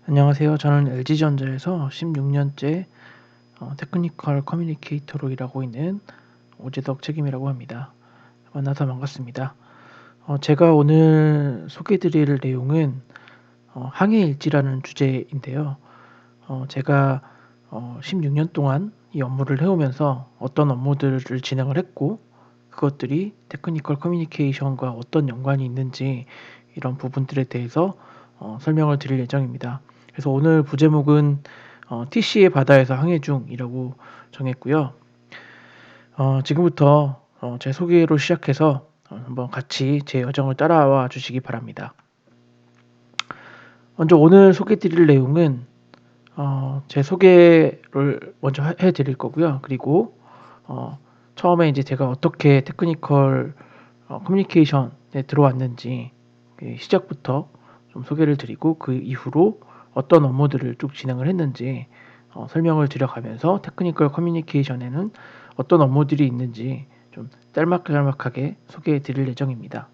안녕하세요. 저는 LG전자에서 16년째 테크니컬 커뮤니케이터로 일하고 있는 오재덕 책임이라고 합니다. 만나서 반갑습니다. 제가 오늘 소개드릴 내용은 항해일지라는 주제인데요. 제가 16년 동안 이 업무를 해오면서 어떤 업무들을 진행을 했고 그것들이 테크니컬 커뮤니케이션과 어떤 연관이 있는지 이런 부분들에 대해서 설명을 드릴 예정입니다. 그래서 오늘 부제목은 TC의 바다에서 항해 중이라고 정했고요. 지금부터 제 소개로 시작해서 한번 같이 제 여정을 따라와 주시기 바랍니다. 먼저 오늘 소개 드릴 내용은 제 소개를 먼저 해 드릴 거고요. 그리고 처음에 이제 제가 어떻게 테크니컬 커뮤니케이션에 들어왔는지 시작부터 좀 소개를 드리고 그 이후로 어떤 업무들을 쭉 진행을 했는지 설명을 드려가면서 테크니컬 커뮤니케이션에는 어떤 업무들이 있는지 좀 짤막짤막하게 소개해 드릴 예정입니다.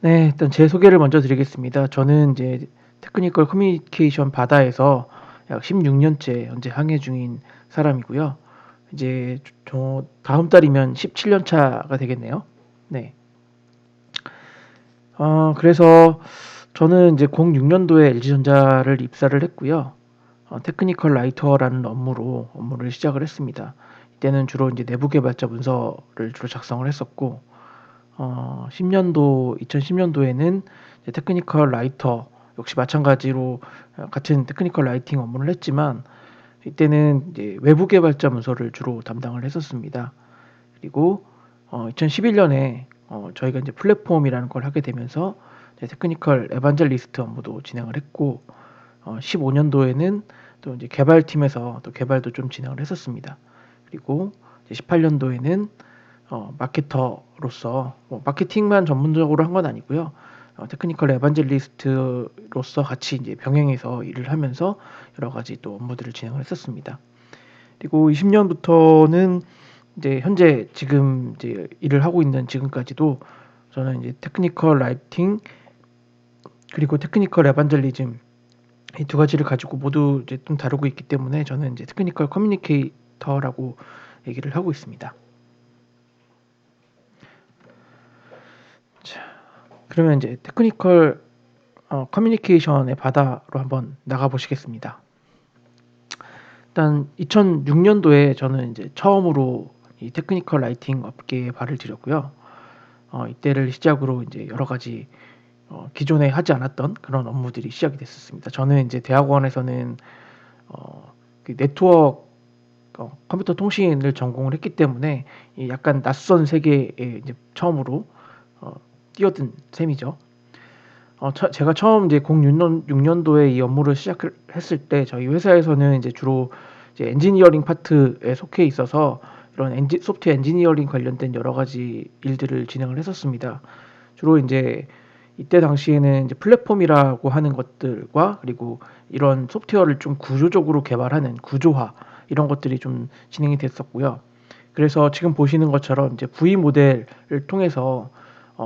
네, 일단 제 소개를 먼저 드리겠습니다. 저는 이제 테크니컬 커뮤니케이션 바다에서 약 16년째 현재 항해 중인 사람이고요. 이제 저 다음 달이면 17년 차가 되겠네요. 네. 그래서 저는 이제 06년도에 LG전자를 입사를 했고요. 테크니컬 라이터라는 업무를 시작을 했습니다. 이때는 주로 이제 내부 개발자 문서를 주로 작성을 했었고, 2010년도에는 테크니컬 라이터 역시 마찬가지로 같은 테크니컬 라이팅 업무를 했지만 이때는 이제 외부 개발자 문서를 주로 담당을 했었습니다. 그리고 2011년에 저희가 이제 플랫폼이라는 걸 하게 되면서 테크니컬 에반젤리스트 업무도 진행을 했고 15년도에는 또 이제 개발팀에서 또 개발도 좀 진행을 했었습니다. 그리고 18년도에는 마케터로서 마케팅만 전문적으로 한 건 아니고요. 테크니컬 에반젤리스트로서 같이 이제 병행해서 일을 하면서 여러 가지 또 업무들을 진행을 했었습니다. 그리고 20년부터는 이제 현재 지금 이제 일을 하고 있는 지금까지도 저는 이제 테크니컬 라이팅 그리고 테크니컬 에반젤리즘 이 두 가지를 가지고 모두 이제 좀 다루고 있기 때문에 저는 이제 테크니컬 커뮤니케이터라고 얘기를 하고 있습니다. 자, 그러면 이제 테크니컬 커뮤니케이션의 바다로 한번 나가 보시겠습니다. 일단 2006년도에 저는 이제 처음으로 이 테크니컬 라이팅 업계에 발을 들였고요. 이때를 시작으로 이제 여러 가지 기존에 하지 않았던 그런 업무들이 시작이 됐었습니다. 저는 이제 대학원에서는 그 네트워크 컴퓨터 통신을 전공을 했기 때문에 이 약간 낯선 세계에 이제 처음으로 뛰어든 셈이죠. 제가 처음 이제 06년도에 이 업무를 시작했을 때 저희 회사에서는 이제 주로 이제 엔지니어링 파트에 속해 있어서 이런 소프트웨어 엔지니어링 관련된 여러 가지 일들을 진행을 했었습니다. 주로 이제 이때 당시에는 이제 플랫폼이라고 하는 것들과 그리고 이런 소프트웨어를 좀 구조적으로 개발하는 구조화 이런 것들이 좀 진행이 됐었고요. 그래서 지금 보시는 것처럼 이제 V 모델을 통해서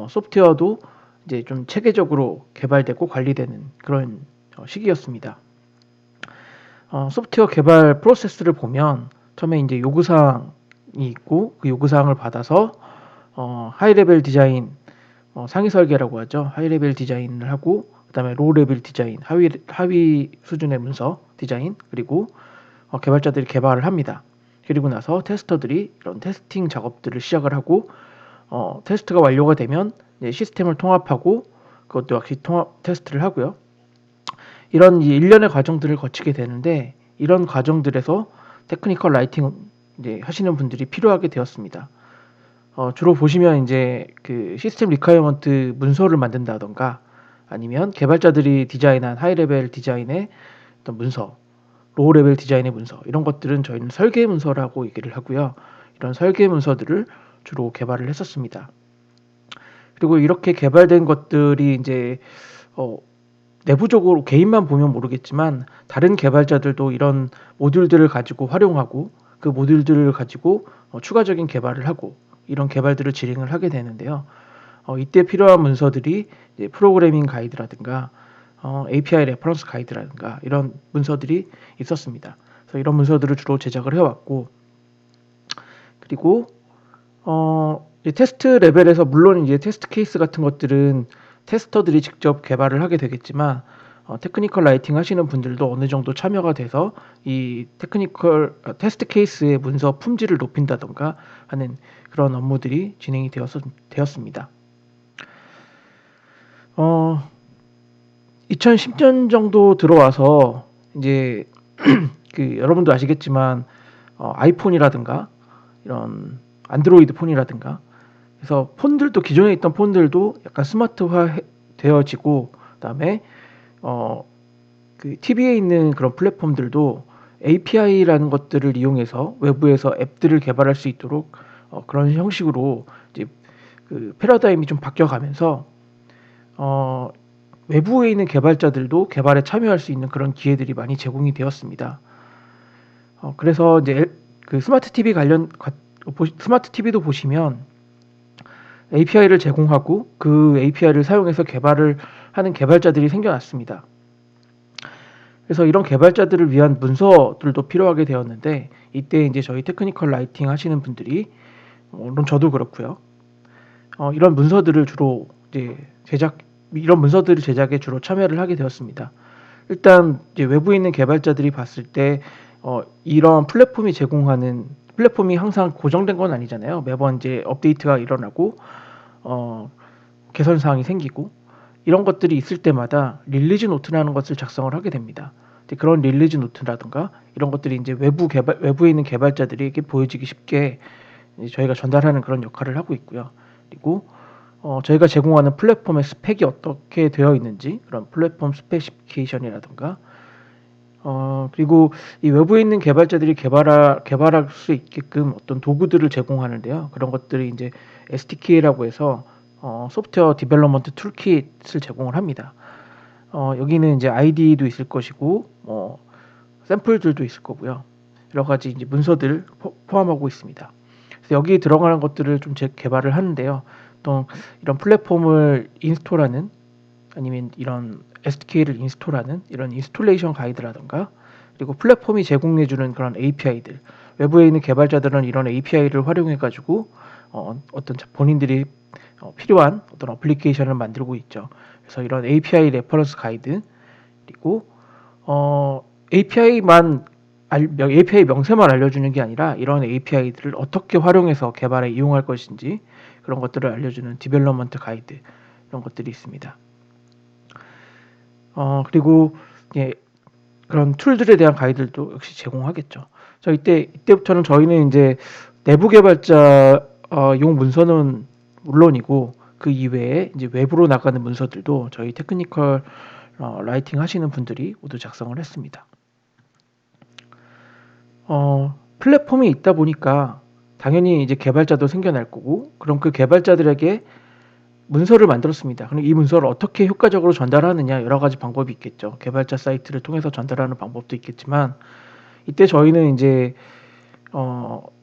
소프트웨어도 이제 좀 체계적으로 개발되고 관리되는 그런 시기였습니다. 소프트웨어 개발 프로세스를 보면 처음에 이제 요구사항이 있고 그 요구사항을 받아서 하이 레벨 디자인 상위 설계라고 하죠. 하이 레벨 디자인을 하고 그다음에 로우 레벨 디자인 하위 수준의 문서 디자인 그리고 개발자들이 개발을 합니다. 그리고 나서 테스터들이 이런 테스팅 작업들을 시작을 하고 테스트가 완료가 되면 이제 시스템을 통합하고 그것도 역시 통합 테스트를 하고요. 이런 일련의 과정들을 거치게 되는데 이런 과정들에서 테크니컬 라이팅 이제 하시는 분들이 필요하게 되었습니다. 주로 보시면 이제 그 시스템 리퀘어먼트 문서를 만든다던가 아니면 개발자들이 디자인한 하이 레벨 디자인의 어떤 문서, 로우 레벨 디자인의 문서 이런 것들은 저희는 설계 문서라고 얘기를 하고요. 이런 설계 문서들을 주로 개발을 했었습니다. 그리고 이렇게 개발된 것들이 이제 어, 내부적으로 개인만 보면 모르겠지만 다른 개발자들도 이런 모듈들을 가지고 활용하고 그 모듈들을 가지고 추가적인 개발을 하고 이런 개발들을 진행을 하게 되는데요. 이때 필요한 문서들이 이제 프로그래밍 가이드라든가 API 레퍼런스 가이드라든가 이런 문서들이 있었습니다. 그래서 이런 문서들을 주로 제작을 해왔고, 그리고 이제 테스트 레벨에서 물론 이제 테스트 케이스 같은 것들은 테스터들이 직접 개발을 하게 되겠지만, 테크니컬 라이팅 하시는 분들도 어느 정도 참여가 돼서 이 테스트 케이스의 문서 품질을 높인다던가 하는 그런 업무들이 진행이 되었습니다. 2010년 정도 들어와서 이제 그 여러분도 아시겠지만 아이폰이라든가 이런 안드로이드 폰이라든가, 그래서 폰들도 기존에 있던 폰들도 약간 스마트화 되어지고, 그다음에 그 TV에 있는 그런 플랫폼들도 API라는 것들을 이용해서 외부에서 앱들을 개발할 수 있도록 그런 형식으로 이제 그 패러다임이 좀 바뀌어가면서 외부에 있는 개발자들도 개발에 참여할 수 있는 그런 기회들이 많이 제공이 되었습니다. 그래서 이제 그 스마트 TV도 보시면 API를 제공하고 그 API를 사용해서 개발을 하는 개발자들이 생겨났습니다. 그래서 이런 개발자들을 위한 문서들도 필요하게 되었는데, 이때 이제 저희 테크니컬 라이팅 하시는 분들이, 물론 저도 그렇고요. 이런 문서들을 주로 이제 이런 문서들을 제작에 주로 참여를 하게 되었습니다. 일단 이제 외부에 있는 개발자들이 봤을 때 이런 플랫폼이 항상 고정된 건 아니잖아요. 매번 이제 업데이트가 일어나고 개선 사항이 생기고 이런 것들이 있을 때마다 릴리즈 노트라는 것을 작성을 하게 됩니다. 그런 릴리즈 노트라든가 이런 것들이 이제 외부에 있는 개발자들에게 보여지기 쉽게 저희가 전달하는 그런 역할을 하고 있고요. 그리고 저희가 제공하는 플랫폼의 스펙이 어떻게 되어 있는지, 그런 플랫폼 스페시피케이션이라든가, 그리고 이 외부에 있는 개발자들이 개발할 수 있게끔 어떤 도구들을 제공하는데요. 그런 것들이 이제 SDK라고 해서 소프트웨어 디벨롭먼트 툴킷을 제공을 합니다. 여기는 이제 IDE도 있을 것이고, 샘플들도 있을 거고요. 여러 가지 이제 문서들 포함하고 있습니다. 그래서 여기에 들어가는 것들을 좀 개발을 하는데요. 또 이런 플랫폼을 인스톨하는, 아니면 이런 SDK를 인스톨하는 이런 인스톨레이션 가이드라든가, 그리고 플랫폼이 제공해주는 그런 API들, 외부에 있는 개발자들은 이런 API를 활용해가지고 어떤 본인들이 필요한 어떤 어플리케이션을 만들고 있죠. 그래서 이런 API 레퍼런스 가이드, 그리고 API 명세만 알려주는 게 아니라 이런 API들을 어떻게 활용해서 개발에 이용할 것인지 그런 것들을 알려주는 디벨롭먼트 가이드, 이런 것들이 있습니다. 그리고 예, 그런 툴들에 대한 가이드도 역시 제공하겠죠. 이때부터는 저희는 이제 내부 개발자 용 문서는 물론이고, 그 이외에 이제 외부로 나가는 문서들도 저희 테크니컬 라이팅 하시는 분들이 모두 작성을 했습니다. 플랫폼이 있다 보니까 당연히 이제 개발자도 생겨날 거고, 그럼 그 개발자들에게 문서를 만들었습니다. 그럼 이 문서를 어떻게 효과적으로 전달하느냐, 여러 가지 방법이 있겠죠. 개발자 사이트를 통해서 전달하는 방법도 있겠지만, 이때 저희는 이제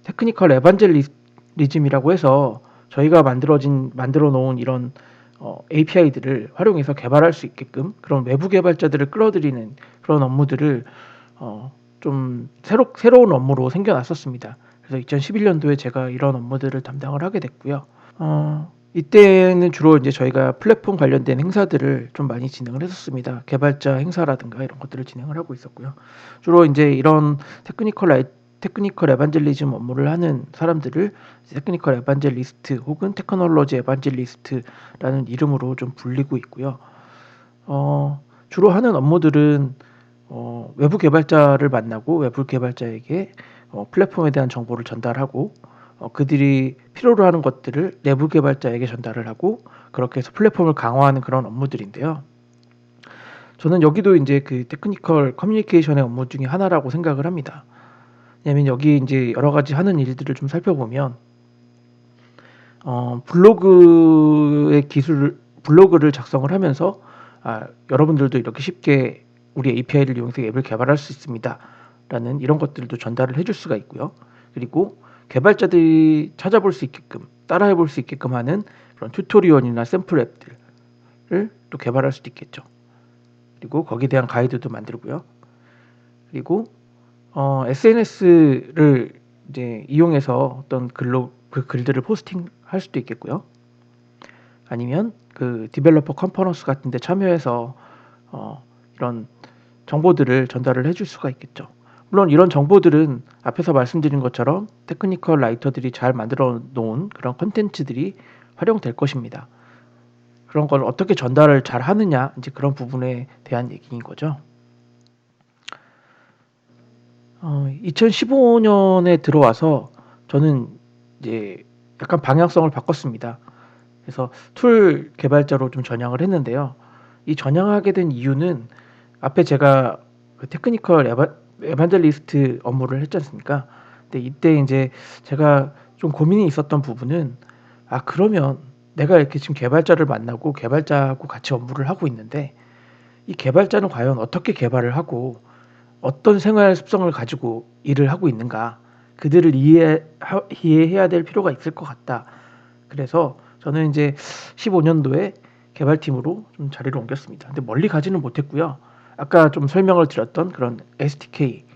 테크니컬 에반젤리즘이라고 해서 저희가 만들어 놓은 이런 API들을 활용해서 개발할 수 있게끔 그런 외부 개발자들을 끌어들이는 그런 업무들을 좀 새로운 업무로 생겨났었습니다. 그래서 2011년도에 제가 이런 업무들을 담당을 하게 됐고요. 이때는 주로 이제 저희가 플랫폼 관련된 행사들을 좀 많이 진행을 했었습니다. 개발자 행사라든가 이런 것들을 진행을 하고 있었고요. 주로 이제 이런 테크니컬 에반젤리즘 업무를 하는 사람들을 테크니컬 에반젤리스트 혹은 테크놀로지 에반젤리스트라는 이름으로 좀 불리고 있고요. 주로 하는 업무들은 외부 개발자를 만나고 외부 개발자에게 플랫폼에 대한 정보를 전달하고, 그들이 필요로 하는 것들을 내부 개발자에게 전달을 하고, 그렇게 해서 플랫폼을 강화하는 그런 업무들인데요. 저는 여기도 이제 그 테크니컬 커뮤니케이션의 업무 중에 하나라고 생각을 합니다. 왜냐하면 여기 이제 여러 가지 하는 일들을 좀 살펴보면, 블로그를 작성을 하면서 여러분들도 이렇게 쉽게 우리 API를 이용해서 앱을 개발할 수 있습니다 라는 이런 것들도 전달을 해줄 수가 있고요. 그리고 개발자들이 찾아볼 수 있게끔, 따라해 볼 수 있게끔 하는 그런 튜토리얼이나 샘플 앱들을 또 개발할 수도 있겠죠. 그리고 거기에 대한 가이드도 만들고요. 그리고 SNS를 이제 이용해서 어떤 글로 그 글들을 포스팅할 수도 있겠고요. 아니면 그 디벨로퍼 컨퍼런스 같은 데 참여해서 이런 정보들을 전달을 해줄 수가 있겠죠. 물론 이런 정보들은 앞에서 말씀드린 것처럼 테크니컬 라이터들이 잘 만들어 놓은 그런 컨텐츠들이 활용될 것입니다. 그런 걸 어떻게 전달을 잘 하느냐, 이제 그런 부분에 대한 얘기인 거죠. 2015년에 들어와서 저는 이제 약간 방향성을 바꿨습니다. 그래서 툴 개발자로 좀 전향을 했는데요. 이 전향하게 된 이유는 앞에 제가 그 테크니컬 에반젤리스트 업무를 했지 않습니까? 근데 이때 이제 제가 좀 고민이 있었던 부분은 그러면 내가 이렇게 지금 개발자를 만나고 개발자하고 같이 업무를 하고 있는데 이 개발자는 과연 어떻게 개발을 하고 어떤 생활 습성을 가지고 일을 하고 있는가 그들을 이해해야 될 필요가 있을 것 같다. 그래서 저는 이제 15년도에 개발팀으로 좀 자리를 옮겼습니다. 근데 멀리 가지는 못했고요. 아까 좀 설명을 드렸던 그런 SDK,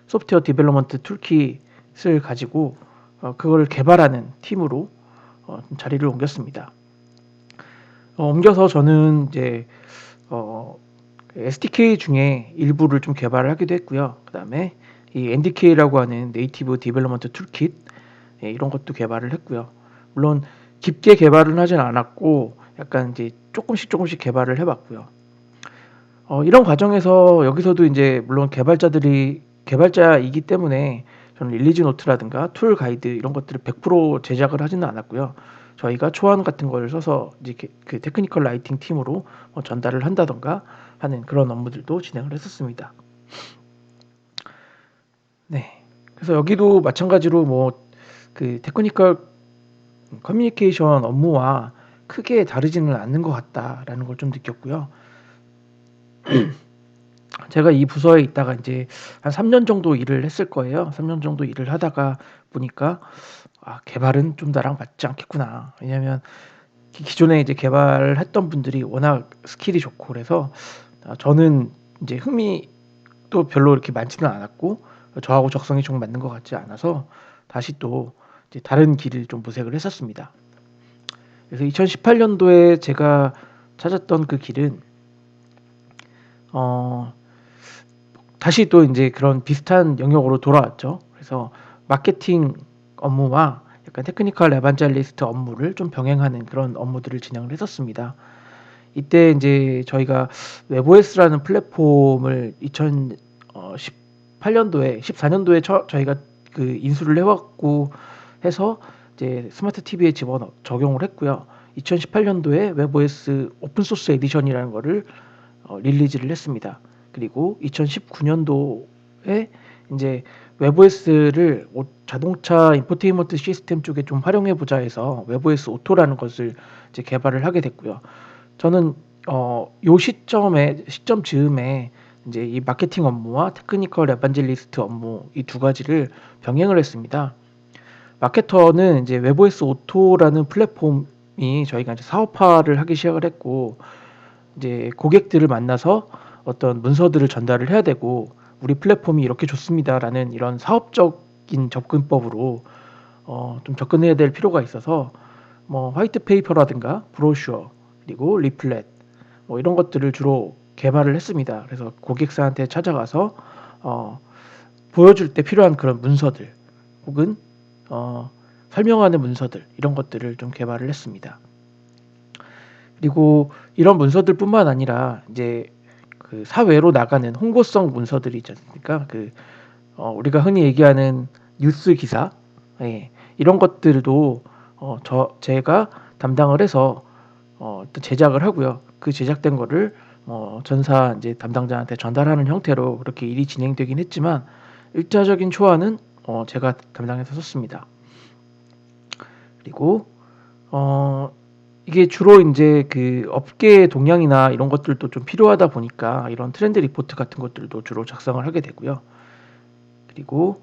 소프트웨어 디벨롭먼트 툴킷을 가지고 그걸 개발하는 팀으로 좀 자리를 옮겼습니다. 옮겨서 저는 이제 SDK 중에 일부를 좀 개발을 하기도 했고요. 그 다음에 이 NDK라고 하는 네이티브 디벨롭먼트 툴킷 이런 것도 개발을 했고요. 물론 깊게 개발은 하진 않았고 약간 이제 조금씩 개발을 해봤고요. 이런 과정에서 여기서도 이제 물론 개발자이기 때문에 저는 릴리즈 노트라든가 툴 가이드 이런 것들을 100% 제작을 하지는 않았고요. 저희가 초안 같은 걸 써서 이제 그 테크니컬 라이팅 팀으로 전달을 한다던가 하는 그런 업무들도 진행을 했었습니다. 네. 그래서 여기도 마찬가지로 뭐 그 테크니컬 커뮤니케이션 업무와 크게 다르지는 않는 것 같다라는 걸 좀 느꼈고요. 제가 이 부서에 있다가 이제 한 3년 정도 일을 했을 거예요. 3년 정도 일을 하다가 보니까 개발은 좀 나랑 맞지 않겠구나. 왜냐하면 기존에 이제 개발을 했던 분들이 워낙 스킬이 좋고 그래서 저는 이제 흥미도 별로 이렇게 많지는 않았고 저하고 적성이 좀 맞는 것 같지 않아서 다시 또 이제 다른 길을 좀 모색을 했었습니다. 그래서 2018년도에 제가 찾았던 그 길은 어, 다시 또 이제 그런 비슷한 영역으로 돌아왔죠. 그래서 마케팅 업무와 약간 테크니컬 에반젤리스트 업무를 좀 병행하는 그런 업무들을 진행을 했었습니다. 이때 이제 저희가 웹OS라는 플랫폼을 2018년도에 14년도에 저희가 그 인수를 해왔고 해서 이제 스마트 TV에 집어 적용을 했고요. 2018년도에 웹OS 오픈소스 에디션이라는 거를 릴리즈를 했습니다. 그리고 2019년도에 이제 웹OS를 자동차 인포테인먼트 시스템 쪽에 좀 활용해 보자 해서 웹OS 오토라는 것을 이제 개발을 하게 됐고요. 저는 요 시점 즈음에 이제 이 마케팅 업무와 테크니컬 에반젤리스트 업무 이 두 가지를 병행을 했습니다. 마케터는 이제 웹OS 오토라는 플랫폼이 저희가 이제 사업화를 하기 시작을 했고 이제 고객들을 만나서 어떤 문서들을 전달을 해야 되고 우리 플랫폼이 이렇게 좋습니다라는 이런 사업적인 접근법으로 좀 접근해야 될 필요가 있어서 뭐 화이트 페이퍼라든가 브로셔 그리고 리플렛 뭐 이런 것들을 주로 개발을 했습니다. 그래서 고객사한테 찾아가서 보여줄 때 필요한 그런 문서들 혹은 설명하는 문서들 이런 것들을 좀 개발을 했습니다. 그리고 이런 문서들뿐만 아니라 이제 그 사회로 나가는 홍보성 문서들이 있지 않습니까? 우리가 흔히 얘기하는 뉴스 기사, 이런 것들도 제가 담당을 해서 또 제작을 하고요. 그 제작된 거를 전사 이제 담당자한테 전달하는 형태로 그렇게 일이 진행되긴 했지만 일차적인 초안은 제가 담당해서 썼습니다. 그리고 이게 주로 이제 그 업계의 동향이나 이런 것들도 좀 필요하다 보니까 이런 트렌드 리포트 같은 것들도 주로 작성을 하게 되고요. 그리고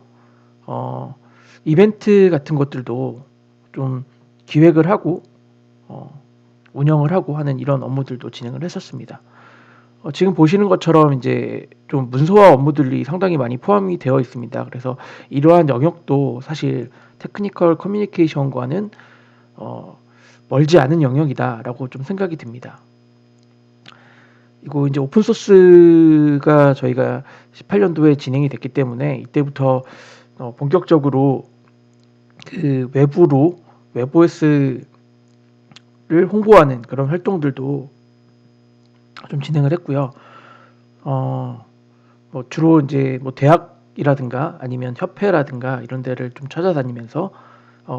이벤트 같은 것들도 좀 기획을 하고 운영을 하고 하는 이런 업무들도 진행을 했었습니다. 지금 보시는 것처럼 이제 좀 문서화 업무들이 상당히 많이 포함이 되어 있습니다. 그래서 이러한 영역도 사실 테크니컬 커뮤니케이션과는 어, 멀지 않은 영역이다라고 좀 생각이 듭니다. 이거 이제 오픈 소스가 저희가 18년도에 진행이 됐기 때문에 이때부터 본격적으로 그 외부로 웹OS를 홍보하는 그런 활동들도 좀 진행을 했고요. 어, 뭐 주로 이제 뭐 대학이라든가 아니면 협회라든가 이런 데를 좀 찾아다니면서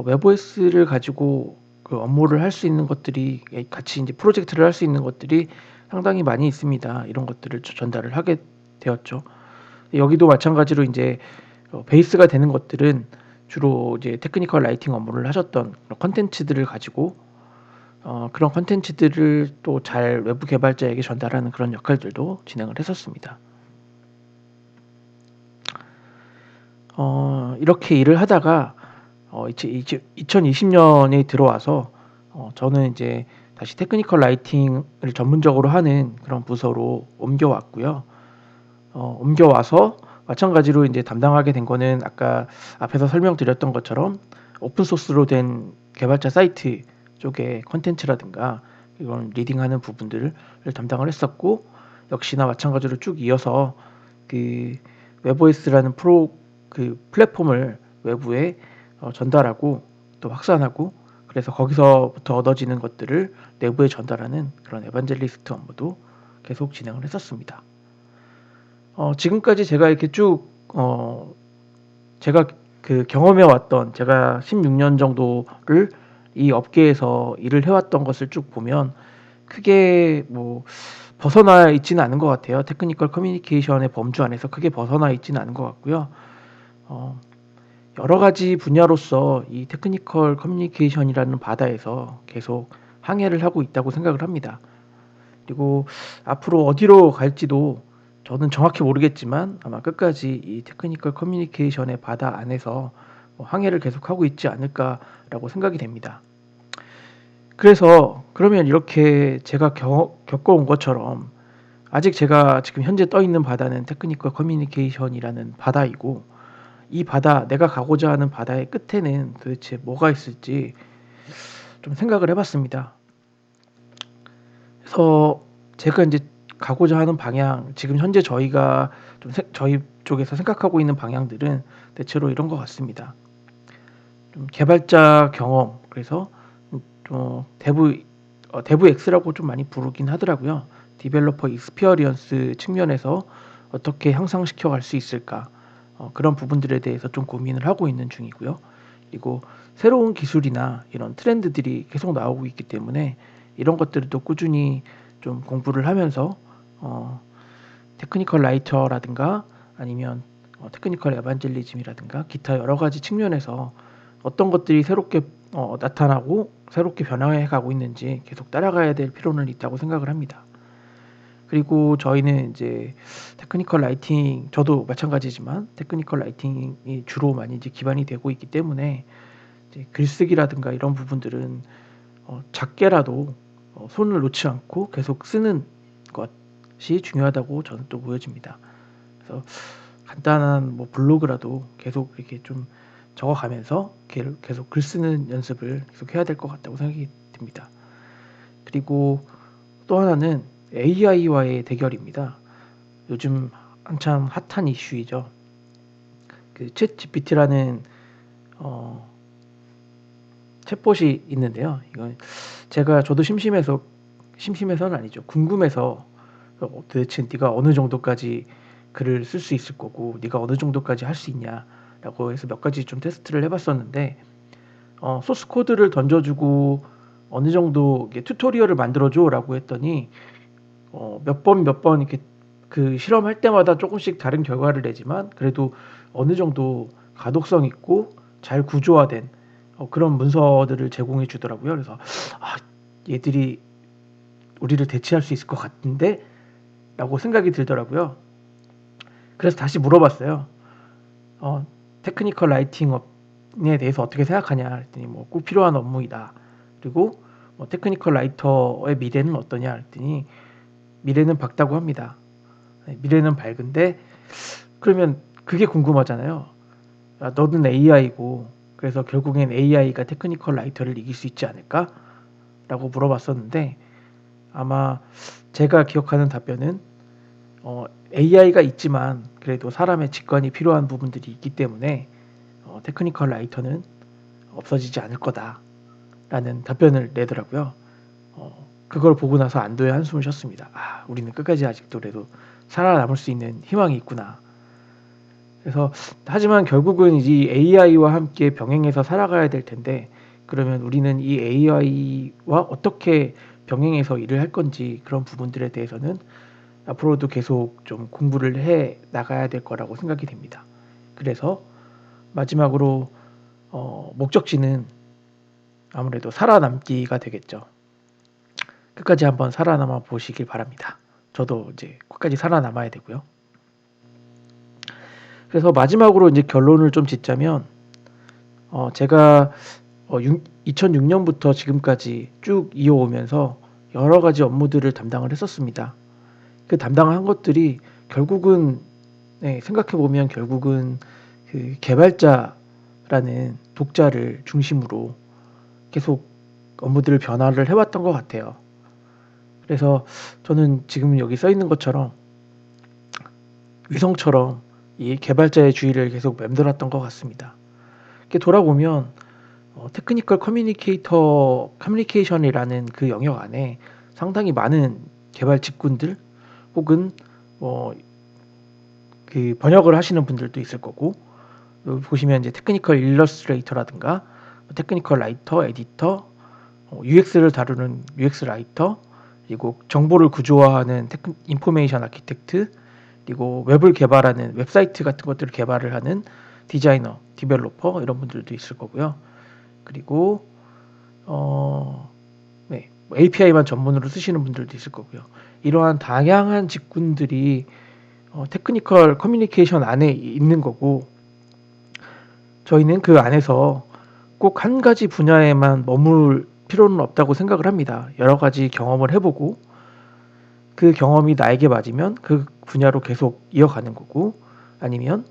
웹OS를 가지고 그 업무를 할 수 있는 것들이 같이 이제 프로젝트를 할 수 있는 것들이 상당히 많이 있습니다. 이런 것들을 전달을 하게 되었죠. 여기도 마찬가지로 이제 베이스가 되는 것들은 주로 이제 테크니컬 라이팅 업무를 하셨던 컨텐츠들을 가지고 그런 컨텐츠들을 또 잘 외부 개발자에게 전달하는 그런 역할들도 진행을 했었습니다. 이렇게 일을 하다가 이제 2020년에 들어와서 저는 이제 다시 테크니컬 라이팅을 전문적으로 하는 그런 부서로 옮겨왔고요. 옮겨와서 마찬가지로 이제 담당하게 된 거는 아까 앞에서 설명드렸던 것처럼 오픈 소스로 된 개발자 사이트 쪽의 컨텐츠라든가 이런 리딩하는 부분들을 담당을 했었고, 역시나 마찬가지로 쭉 이어서 그 웹OS라는 그 플랫폼을 외부에 전달하고 또 확산하고, 그래서 거기서부터 얻어지는 것들을 내부에 전달하는 그런 에반젤리스트 업무도 계속 진행을 했었습니다. 지금까지 제가 이렇게 쭉 제가 그 경험해 왔던, 제가 16년 정도를 이 업계에서 일을 해왔던 것을 쭉 보면 크게 뭐 벗어나 있지는 않은 것 같아요. 테크니컬 커뮤니케이션의 범주 안에서 크게 벗어나 있지는 않은 것 같고요. 어, 여러 가지 분야로서 이 테크니컬 커뮤니케이션이라는 바다에서 계속 항해를 하고 있다고 생각을 합니다. 그리고 앞으로 어디로 갈지도 저는 정확히 모르겠지만 아마 끝까지 이 테크니컬 커뮤니케이션의 바다 안에서 항해를 계속하고 있지 않을까라고 생각이 됩니다. 그래서 그러면 이렇게 제가 겪어온 것처럼 아직 제가 지금 현재 떠 있는 바다는 테크니컬 커뮤니케이션이라는 바다이고, 이 바다, 내가 가고자 하는 바다의 끝에는 도대체 뭐가 있을지 좀 생각을 해봤습니다. 그래서 제가 이제 가고자 하는 방향, 지금 현재 저희가 저희 쪽에서 생각하고 있는 방향들은 대체로 이런 것 같습니다. 좀 개발자 경험, 그래서 좀 데브 X라고 좀 많이 부르긴 하더라고요. 디벨로퍼 익스피어리언스 측면에서 어떻게 향상시켜 갈 수 있을까, 그런 부분들에 대해서 좀 고민을 하고 있는 중이고요. 그리고 새로운 기술이나 이런 트렌드들이 계속 나오고 있기 때문에 이런 것들도 꾸준히 좀 공부를 하면서 어, 테크니컬 라이터라든가 아니면 테크니컬 에반젤리즘이라든가 기타 여러 가지 측면에서 어떤 것들이 새롭게 나타나고 새롭게 변화해 가고 있는지 계속 따라가야 될 필요는 있다고 생각을 합니다. 그리고 저희는 이제 테크니컬 라이팅, 저도 마찬가지지만 테크니컬 라이팅이 주로 많이 이제 기반이 되고 있기 때문에 이제 글쓰기라든가 이런 부분들은 작게라도 손을 놓지 않고 계속 쓰는 것이 중요하다고 저는 또 보여집니다. 그래서 간단한 뭐 블로그라도 계속 이렇게 좀 적어가면서 계속 글 쓰는 연습을 계속 해야 될 것 같다고 생각이 듭니다. 그리고 또 하나는 AI와의 대결입니다. 요즘 한참 핫한 이슈이죠. 그 챗 GPT라는 챗봇이 있는데요. 이건 저도 심심해서는 아니죠. 궁금해서 도대체 네가 어느 정도까지 글을 쓸 수 있을 거고 네가 어느 정도까지 할 수 있냐라고 해서 몇 가지 좀 테스트를 해봤었는데, 소스 코드를 던져주고 어느 정도 튜토리얼을 만들어줘라고 했더니 몇 번 이렇게 그 실험할 때마다 조금씩 다른 결과를 내지만 그래도 어느 정도 가독성 있고 잘 구조화된 그런 문서들을 제공해 주더라고요. 그래서 아, 얘들이 우리를 대체할 수 있을 것 같은데 라고 생각이 들더라고요. 그래서 다시 물어봤어요. 테크니컬 라이팅에 대해서 어떻게 생각하냐 했더니 뭐 꼭 필요한 업무이다. 그리고 뭐 테크니컬 라이터의 미래는 어떠냐 했더니 미래는 밝다고 합니다. 미래는 밝은데 그러면 그게 궁금하잖아요. 너는 AI고 그래서 결국엔 AI가 테크니컬 라이터를 이길 수 있지 않을까? 라고 물어봤었는데 아마 제가 기억하는 답변은 AI가 있지만 그래도 사람의 직관이 필요한 부분들이 있기 때문에 테크니컬 라이터는 없어지지 않을 거다라는 답변을 내더라고요. 그걸 보고 나서 안도의 한숨을 쉬었습니다. 우리는 끝까지 아직도 그래도 살아남을 수 있는 희망이 있구나. 그래서 하지만 결국은 이 AI와 함께 병행해서 살아가야 될 텐데 그러면 우리는 이 AI와 어떻게 병행해서 일을 할 건지 그런 부분들에 대해서는 앞으로도 계속 좀 공부를 해 나가야 될 거라고 생각이 됩니다. 그래서 마지막으로 목적지는 아무래도 살아남기가 되겠죠. 끝까지 한번 살아남아 보시길 바랍니다. 저도 이제 끝까지 살아남아야 되고요. 그래서 마지막으로 이제 결론을 좀 짓자면 제가 2006년부터 지금까지 쭉 이어오면서 여러 가지 업무들을 담당을 했었습니다. 그 담당한 것들이 결국은 생각해 보면 결국은 그 개발자라는 독자를 중심으로 계속 업무들을 변화를 해왔던 것 같아요. 그래서 저는 지금 여기 써 있는 것처럼 위성처럼 이 개발자의 주의를 계속 맴돌았던 것 같습니다. 이렇게 돌아보면 테크니컬 커뮤니케이션이라는 그 영역 안에 상당히 많은 개발 직군들 혹은 그 번역을 하시는 분들도 있을 거고 여기 보시면 이제 테크니컬 일러스트레이터라든가 테크니컬 라이터, 에디터, UX를 다루는 UX 라이터, 그리고 정보를 구조화하는 인포메이션 아키텍트, 그리고 웹을 개발하는 웹사이트 같은 것들을 개발을 하는 디자이너, 디벨로퍼 이런 분들도 있을 거고요. 그리고 API만 전문으로 쓰시는 분들도 있을 거고요. 이러한 다양한 직군들이 테크니컬 커뮤니케이션 안에 있는 거고 저희는 그 안에서 꼭 한 가지 분야에만 머물 필요는 없다고 생각을 합니다. 여러 가지 경험을 해보고 그 경험이 나에게 맞으면 그 분야로 계속 이어가는 거고 아니면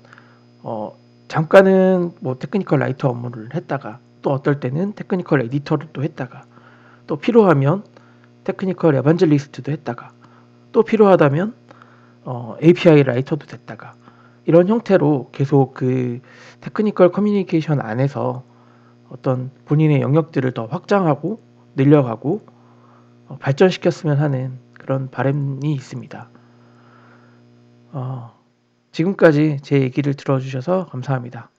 잠깐은 뭐 테크니컬 라이터 업무를 했다가 또 어떨 때는 테크니컬 에디터를 또 했다가 또 필요하면 테크니컬 에반젤리스트도 했다가 또 필요하다면 API 라이터도 됐다가 이런 형태로 계속 그 테크니컬 커뮤니케이션 안에서 어떤 본인의 영역들을 더 확장하고 늘려가고 발전시켰으면 하는 그런 바람이 있습니다. 지금까지 제 얘기를 들어주셔서 감사합니다.